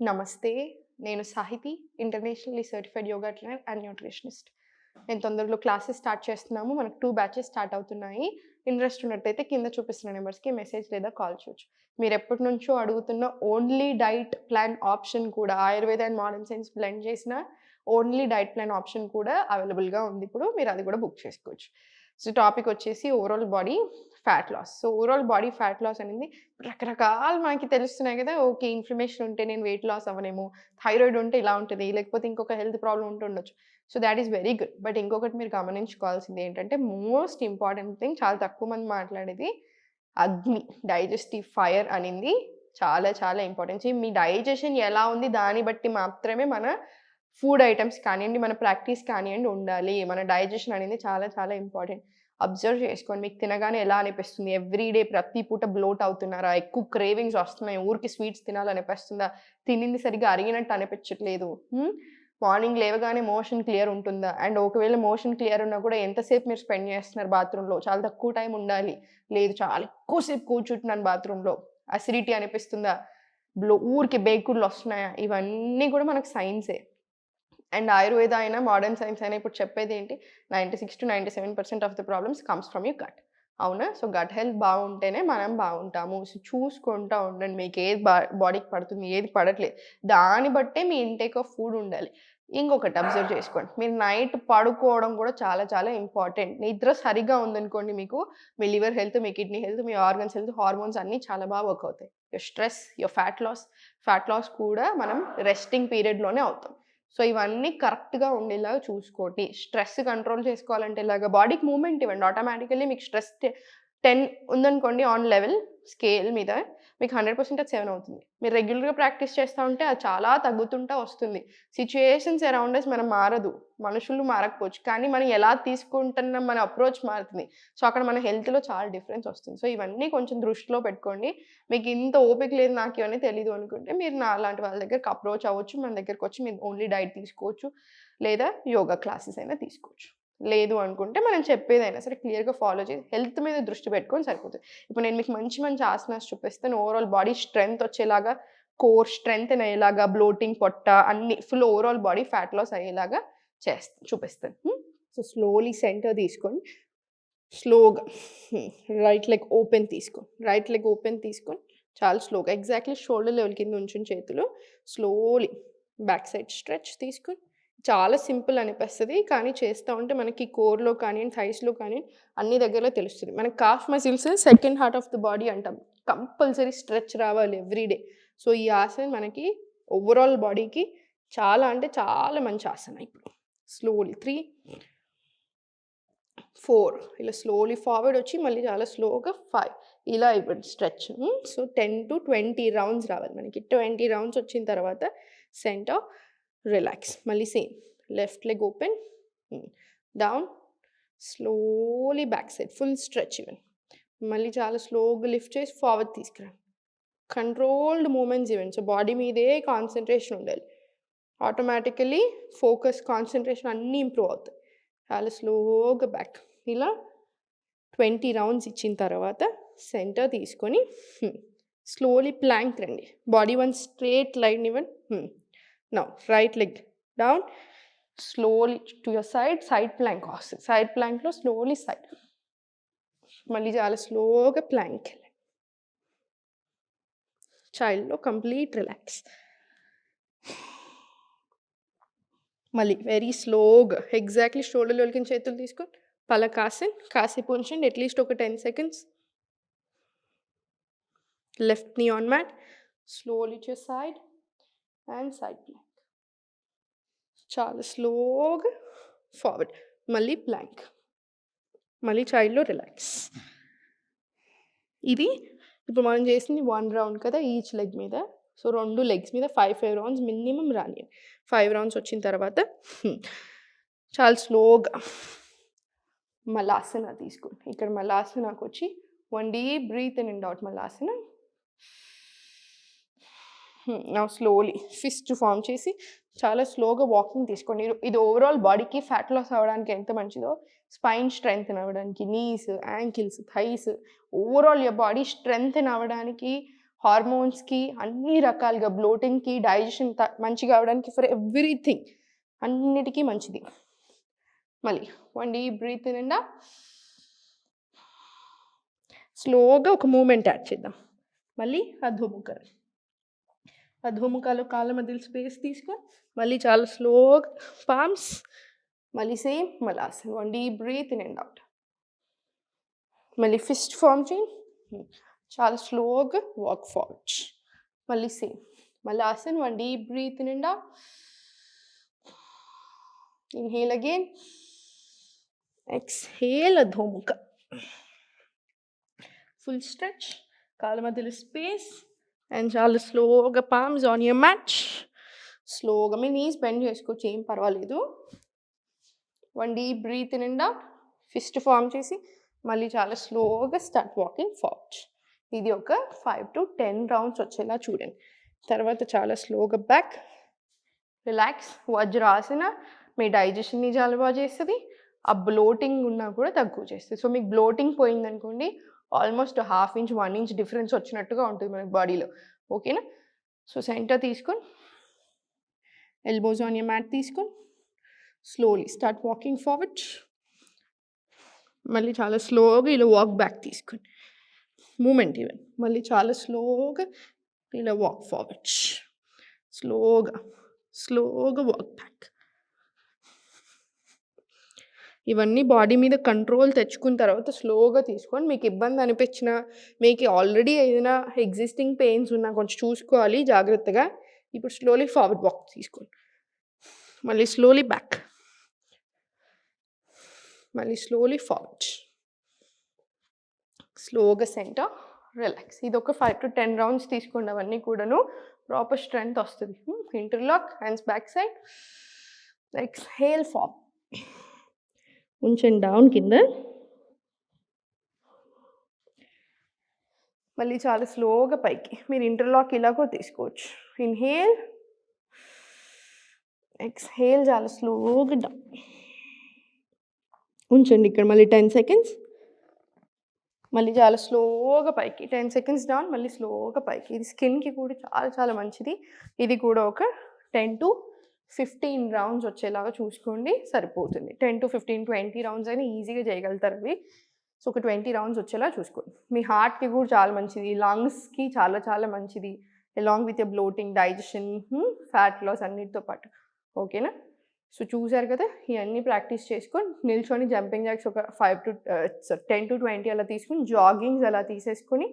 నమస్తే. నేను Sahithi, internationally certified yoga trainer and nutritionist. నేను తొందరలో క్లాసెస్ స్టార్ట్ చేస్తున్నాము. మనకు 2 బ్యాచెస్ స్టార్ట్ అవుతున్నాయి. ఇంట్రెస్ట్ ఉన్నట్టయితే కింద చూపిస్తున్న నంబర్స్‌కి మెసేజ్ లేదా కాల్ చేయొచ్చు. మీరెప్పటినుంచో అడుగుతున్న ఓన్లీ డైట్ ప్లాన్ ఆప్షన్ కూడా Ayurveda and modern science blend చేసిన ఓన్లీ డైట్ ప్లాన్ ఆప్షన్ కూడా అవైలబుల్‌గా ఉంది ఇప్పుడు. మీరు అది కూడా బుక్ చేసుకోవచ్చు. సో, టాపిక్ వచ్చేసి overall body fat loss. So, overall body fat loss అనేది రకరకాలు మనకి తెలుస్తున్నాయి గదా! ఓకే. ఇన్‌ఫ్లమేషన్ ఉంటే నేను వెయిట్ లాస్ అవ్వనేమో, థైరాయిడ్ ఉంటే ఇలా ఉంటది, లేకపోతే ఇంకొక హెల్త్ ప్రాబ్లమ్ ఉంటే ఉండొచ్చు. So, thought is very good. But ఇంకొకటి మీరు గమనించుకోవాల్సింది ఏంటంటే, మోస్ట్ ఇంపార్టెంట్ థింగ్ చాలా తక్కువ మంది మాట్లాడేది అగ్ని, డైజెస్టివ్ ఫైర్ అనింది చాలా చాలా ఇంపార్టెంట్. మీ డైజెషన్ ఎలా ఉంది దాన్ని బట్టి మాత్రమే మన ఫుడ్ ఐటెమ్స్ కానియండి, మన ప్రాక్టీస్ కానియండి ఉండాలి. మన డైజెషన్ అనేది చాలా చాలా ఇంపార్టెంట్. అబ్జర్వ్ చేసుకోండి. మీకు తినగానే ఎలా అనిపిస్తుంది? ఎవ్రీ డే ప్రతి పూట బ్లోట్ అవుతున్నారా? ఎక్కువ క్రేవింగ్స్ వస్తున్నాయి. ఊరికే స్వీట్స్ తినాలనిపిస్తుందా? తినింది సరిగ్గా అరిగినట్టు అనిపించట్లేదు. మార్నింగ్ లేవగానే మోషన్ క్లియర్ ఉంటుందా? అండ్ ఒకవేళ మోషన్ క్లియర్ ఉన్నా కూడా ఎంతసేపు మీరు స్పెండ్ చేస్తున్నారు బాత్రూమ్‌లో? చాలా తక్కువ టైం ఉండాలి. లేదు చాలా ఎక్కువ సేపు కూర్చుంటున్నాను బాత్రూమ్‌లో. అసిడిటీ అనిపిస్తుందా? ఊరికే బేకుడ్లొస్తున్నాయా? ఇవన్నీ కూడా మనకు సైన్సే. అండ్ ఆయుర్వేద అయినా, మోడర్న్ సైన్స్ అయినా ఇప్పుడు చెప్పేదేంటి 96-97% of the problems comes from your gut. అవునా? సో, గట్ హెల్త్ బావుంటేనే మనం బావుంటాము. సో, చూసుకుంటా ఉండండి. మీకేది బాడీకి పడుతుంది, ఏది పడట్లేదు. దాన్ని బట్టే మీ ఇంటేక్ ఆఫ్ ఫుడ్ ఉండాలి. ఇంకొకటి అబ్జర్వ్ చేసుకోండి. మీరు నైట్ పడుకోవడం కూడా చాలా చాలా ఇంపార్టెంట్. నిద్ర సరిగ్గా ఉందనుకోండి మీకు, మీ లివర్ హెల్త్, మీ కిడ్నీ హెల్త్, మీ ఆర్గన్స్ హెల్త్, హార్మోన్స్ అన్నీ చాలా బాగా వర్క్ అవుతాయి. Your stress, your fat loss కూడా మనం రెస్టింగ్ పీరియడ్‌లోనే అవుతాం. సో, ఇవన్నీ కరెక్ట్‌గా ఉండేలాగా చూసుకోండి. స్ట్రెస్ కంట్రోల్ చేసుకోవాలంటే ఎలాగా బాడీకి మూవ్‌మెంట్ ఇవ్వండి. ఆటోమేటికల్లీ మీకు స్ట్రెస్ 10 ఉందనుకోండి ఆన్ లెవెల్ స్కేల్ మీద మీకు 100% అది 7 అవుతుంది. మీరు రెగ్యులర్‌గా ప్రాక్టీస్ చేస్తా ఉంటే అది చాలా తగ్గుతుంటా వస్తుంది. సిట్యుయేషన్స్ అరౌండ్ అస్ మనం మారదు. మనుషులు మారకపోవచ్చు. కానీ మనం ఎలా తీసుకుంటున్నాం మన అప్రోచ్ మారుతుంది. సో, అక్కడ మన హెల్త్‌లో చాలా డిఫరెన్స్ వస్తుంది. సో, ఇవన్నీ కొంచెం దృష్టిలో పెట్టుకోండి. మీకు ఇంత ఓపిక లేదు నాకు ఇవన్నీ తెలీదు అనుకుంటే మీరు నాలాంటి వాళ్ళ దగ్గరికి అప్రోచ్ అవ్వచ్చు. మన దగ్గరకొచ్చి మీరు ఓన్లీ డైట్ తీసుకోవచ్చు. లేదా యోగా క్లాసెస్ అయినా తీసుకోవచ్చు. లేదు అనుకుంటే మనం చెప్పేదైనా సరే క్లియర్‌గా ఫాలో చేసి హెల్త్ మీద దృష్టి పెట్టుకొని సరిపోతది. ఇప్పుడు నేను మీకు మంచి మంచి ఆసనాస్ చూపిస్తాను. ఓవరాల్ బాడీ స్ట్రెంగ్త్ వచ్చేలాగా, కోర్ స్ట్రెంగ్తెన్ అయ్యేలాగా, బ్లోటింగ్ పొట్ట అన్నీ full overall body fat loss అయ్యేలాగా చూపిస్తాను. సో, స్లోలీ సెంటర్ తీసుకొని స్లోగా రైట్ లెగ్ ఓపెన్ తీసుకోండి. రైట్ లెగ్ ఓపెన్ తీసుకొని చాలా స్లోగా ఎగ్జాక్ట్‌లీ షోల్డర్ లెవెల్ కింద ఉంచండి చేతులు. స్లోలీ బ్యాక్ సైడ్ స్ట్రెచ్ తీసుకొని చాలా సింపుల్ అనిపిస్తది. కానీ చేస్తా ఉంటే మనకి కోర్‌లో కానియండి, థైస్‌లో కానియండి అన్ని దగ్గరలో తెలుస్తది. మనకి calf muscles second heart of the body అంటాం. కంపల్సరీ స్ట్రెచ్ రావాలి ఎవ్రీ డే. సో, ఈ ఆసనం మనకి ఓవరాల్ బాడీకి చాలా అంటే చాలా మంచి ఆసన ఇప్పుడు. స్లోలీ 3, 4 ఇలా స్లోలీ ఫార్వర్డ్ వచ్చి మళ్ళీ చాలా స్లోగా 5 ఇలా ఇవ్వండి స్ట్రెచ్. సో, 10-20 రౌండ్స్ రావాలి మనకి. 20 రౌండ్స్ వచ్చిన తర్వాత సెంటర్ రిలాక్స్. మళ్ళీ same left leg open, down, slowly back side full stretch ఇవ్వండి. మళ్ళీ చాలా స్లోగా లిఫ్ట్ చేసి ఫార్వర్డ్ తీసుకురండి. కంట్రోల్డ్ మూవ్‌మెంట్స్ ఇవ్వండి. సో, బాడీ మీదే కాన్సంట్రేషన్ ఉండాలి. ఆటోమేటికల్లీ ఫోకస్, కాన్సంట్రేషన్ అన్నీ ఇంప్రూవ్ అవుతాయి. చాలా స్లోగా బ్యాక్. ఇలా 20 రౌండ్స్ ఇచ్చిన తర్వాత సెంటర్ తీసుకొని స్లోలీ ప్లాంక్ రండి. బాడీ వన్ స్ట్రెయిట్ లైన్ ఇవ్వండి. Now right leg down, slowly to your side plank వస్తుంది. సైడ్ ప్లాంక్‌లో స్లోలీ సైడ్. మళ్ళీ చాలా స్లోగా ప్లాంక్. చైల్డ్‌లో కంప్లీట్ రిలాక్స్. మళ్ళీ వెరీ స్లోగా ఎగ్జాక్ట్‌లీ షోల్డర్ లెవెల్ కింద చేతులు తీసుకొని పలకాసన్ కాసేపు ఉంచండి. అట్‌లీస్ట్ ఒక 10 seconds. Left knee on mat. Slowly to side and side plank. చాలా స్లోగా ఫార్వర్డ్. మళ్ళీ ప్లాంక్. మళ్ళీ చైల్డ్‌లో రిలాక్స్. ఇది ఇప్పుడు మనం చేసింది 1 రౌండ్ కదా ఈచ్ లెగ్ మీద. సో, 2 లెగ్స్ మీద 5 రౌండ్స్ మినిమమ్ రానియండి. 5 రౌండ్స్ వచ్చిన తర్వాత చాలా స్లోగా మలాసన తీసుకోండి. ఇక్కడ మలాసనకొచ్చి 1 deep breath in and out మలాసన. నౌ స్లోలీ ఫిస్ట్ ఫార్మ్ చేసి చాలా స్లోగా వాకింగ్ తీసుకోండి. ఇది ఓవరాల్ బాడీకి ఫ్యాట్ లాస్ అవ్వడానికి ఎంత మంచిదో, స్పైన్ స్ట్రెంగ్తెన్ అవ్వడానికి, knees, ankles, thighs overall your body strengthen అవ్వడానికి హార్మోన్స్కి అన్ని రకాలుగా బ్లోటింగ్కి డైజెషన్ మంచిగా అవడానికి ఫర్ ఎవ్రీథింగ్ అన్నిటికీ మంచిది. మళ్ళీ 1 డీప్ బ్రీత్ నిండా స్లోగా ఒక మూమెంట్ యాడ్ చేద్దాం. మళ్ళీ అధోముఖాలు. అధోముఖాలు కాళ్ళ మధ్యలో స్పేస్ తీసుకొని మళ్ళీ చాలా స్లోగా పామ్స్. మళ్ళీ సేమ్ మలాసన్. 1 deep breath in and out. మళ్ళీ ఫిస్ట్ ఫార్మ్ చేయండి. చాలా స్లోగా వాక్ ఫార్వర్డ్. మళ్ళీ సేమ్ మలాసన్. 1 deep breath in and out. Inhale again. Exhale అధోముఖ. Full stretch. కాళ్ళ మధ్యలో స్పేస్ అండ్ చాలా స్లోగా పామ్స్ ఆన్ యువర్ మ్యాట్. స్లోగా మీ నీస్ బెండ్ చేసుకోవచ్చు, ఏం పర్వాలేదు. 1 deep breath in and out. Fist form చేసి మళ్ళీ చాలా స్లోగా స్టార్ట్ వాకింగ్ ఫార్వర్డ్. ఇది ఒక 5 to 10 రౌండ్స్ వచ్చేలా చూడండి. తర్వాత చాలా స్లోగా బ్యాక్. రిలాక్స్. వజ్రాసన మీ డైజెషన్ని చాలా బాగా చేస్తుంది. ఆ బ్లోటింగ్ ఉన్నా కూడా తక్కువ చేస్తుంది. సో మీకు బ్లోటింగ్ పోయిందనుకోండి, ఆల్మోస్ట్ 1/2 ఇంచ్ 1 ఇంచ్ డిఫరెన్స్ వచ్చినట్టుగా ఉంటుంది మనకి బాడీలో. ఓకేనా? సో సెంటర్ తీసుకొని ఎల్బోస్ ఆన్ యర్ మ్యాట్ తీసుకొని స్లోలీ స్టార్ట్ వాకింగ్ ఫార్వర్డ్. మళ్ళీ చాలా స్లోగా ఇలా వాక్ బ్యాక్ తీసుకొని మూమెంట్ ఈవెన్. మళ్ళీ చాలా స్లోగా ఇలా వాక్ ఫార్వర్డ్. స్లోగా వాక్ బ్యాక్. ఇవన్నీ బాడీ మీద కంట్రోల్ తెచ్చుకున్న తర్వాత స్లోగా తీసుకొని, మీకు ఇబ్బంది అనిపించినా, మీకు ఆల్రెడీ ఏదైనా ఎగ్జిస్టింగ్ పెయిన్స్ ఉన్నా కొంచెం చూసుకోవాలి జాగ్రత్తగా. ఇప్పుడు స్లోలీ ఫార్వర్డ్ వాక్ తీసుకోండి. మళ్ళీ స్లోలీ బ్యాక్. మళ్ళీ స్లోలీ ఫార్వర్డ్. స్లోగా సెంటర్. రిలాక్స్. ఇది ఒక 5 to 10 రౌండ్స్ తీసుకోండి. అవన్నీ కూడాను ప్రాపర్ స్ట్రెంగ్త్ వస్తుంది. Interlock. Hands back side. Exhale form. ఉంచండి డౌన్ కింద. మళ్ళీ చాలా స్లోగా పైకి. మీరు ఇంటర్లాక్ ఇలా కూడా తీసుకోవచ్చు. ఇన్హేల్. ఎక్స్హేల్. చాలా స్లోగా డౌన్. ఉంచండి ఇక్కడ మళ్ళీ 10 seconds. మళ్ళీ చాలా స్లోగా పైకి. 10 seconds డౌన్. మళ్ళీ స్లోగా పైకి. ఇది స్కిన్కి కూడా చాలా చాలా మంచిది. ఇది కూడా ఒక 10 to 15 రౌండ్స్ వచ్చేలాగా చూసుకోండి, సరిపోతుంది. 10 to 15, 20 రౌండ్స్ అయినా ఈజీగా చేయగలుగుతారు అవి. సో ఒక 20 రౌండ్స్ వచ్చేలా చూసుకోండి. మీ హార్ట్కి కూడా చాలా మంచిది, లంగ్స్కి చాలా చాలా మంచిది, along with bloating, digestion, fat loss అన్నిటితో పాటు. ఓకేనా? సో చూసారు కదా, ఇవన్నీ ప్రాక్టీస్ చేసుకొని నిల్చొని జంపింగ్ జాక్స్ ఒక 10 to 20 అలా తీసుకుని, జాగింగ్స్ అలా తీసేసుకొని,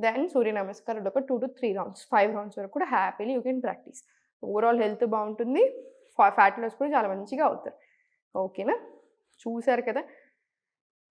దెన్ సూర్య నమస్కారాలు ఒక 2 to 3 రౌండ్స్, 5 రౌండ్స్ వరకు కూడా happily you can practice. Overall health బాగుంటుంది, ఫ్యాట్ లాస్ కూడా చాలా మంచిగా అవుతారు. ఓకేనా? చూసారు కదా,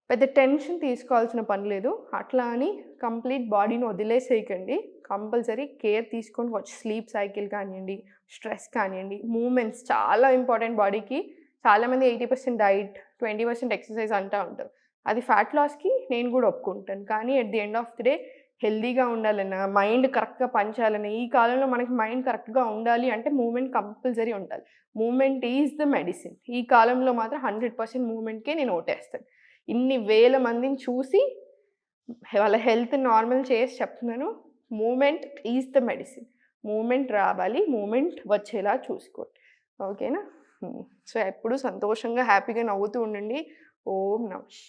పెద్ద టెన్షన్ తీసుకోవాల్సిన పని లేదు. అట్లా అని కంప్లీట్ బాడీని వదిలేసేయకండి. కంపల్సరీ కేర్ తీసుకొని వచ్చి స్లీప్ సైకిల్ కానివ్వండి, స్ట్రెస్ కానివ్వండి, మూమెంట్స్ చాలా ఇంపార్టెంట్ బాడీకి. చాలామంది 80% డైట్, 20% ఎక్సర్సైజ్ అంటూ ఉంటారు. అది ఫ్యాట్ లాస్కి నేను కూడా ఒప్పుకుంటాను. కానీ at the end of the day హెల్దీగా ఉండాలన్నా, మైండ్ కరెక్ట్గా పనిచేయాలన్నా, ఈ కాలంలో మనకి మైండ్ కరెక్ట్గా ఉండాలి అంటే మూమెంట్ కంపల్సరీ ఉండాలి. Movement is the medicine. ఈ కాలంలో మాత్రం 100% మూమెంట్కే నేను ఓటేస్తాను. ఇన్ని వేల మందిని చూసి వాళ్ళ హెల్త్ నార్మల్ చేసి చెప్తున్నాను. Movement is the medicine. Movement రావాలి, మూమెంట్ వచ్చేలా చూసుకోండి. ఓకేనా? సో ఎప్పుడు సంతోషంగా హ్యాపీగా నవ్వుతూ ఉండండి. ఓం నమః.